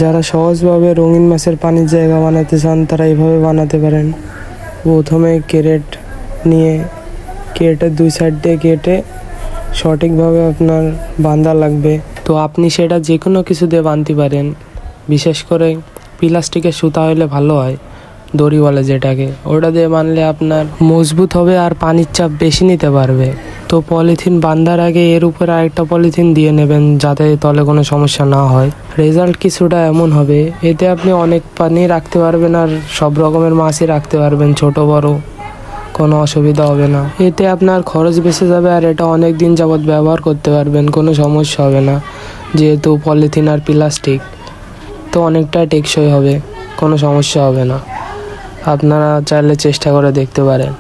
যারা সহজভাবে রঙিন মাছের পানির জায়গা বানাতে চান তারা এইভাবে বানাতে পারেন। প্রথমে ক্যারেট নিয়ে ক্যারেটের দুই সাইড দিয়ে কেটে সঠিকভাবে আপনার বাঁধা লাগবে। তো আপনি সেটা যে কোনো কিছু দিয়ে বাঁধতে পারেন, বিশেষ করে প্লাস্টিকের সুতা হলে ভালো হয়, দড়ি বলে যেটাকে, ওটা দিয়ে বাঁধলে আপনার মজবুত হবে আর পানির চাপ বেশি নিতে পারবে। তো পলিথিন বাঁধার আগে এর উপরে আরেকটা পলিথিন দিয়ে নেবেন যাতে তলে কোনো সমস্যা না হয়। রেজাল্ট কিছুটা এমন হবে, এতে আপনি অনেক পানি রাখতে পারবেন আর সব রকমের মাছই রাখতে পারবেন, ছোট বড় কোনো অসুবিধা হবে না। এতে আপনার খরচ বেঁচে যাবে আর এটা অনেক দিন যাবৎ ব্যবহার করতে পারবেন, কোনো সমস্যা হবে না। যেহেতু পলিথিন আর প্লাস্টিক তো অনেকটা টেকসই হবে, কোনো সমস্যা হবে না। আপনারা চাইলে চেষ্টা করে দেখতে পারেন।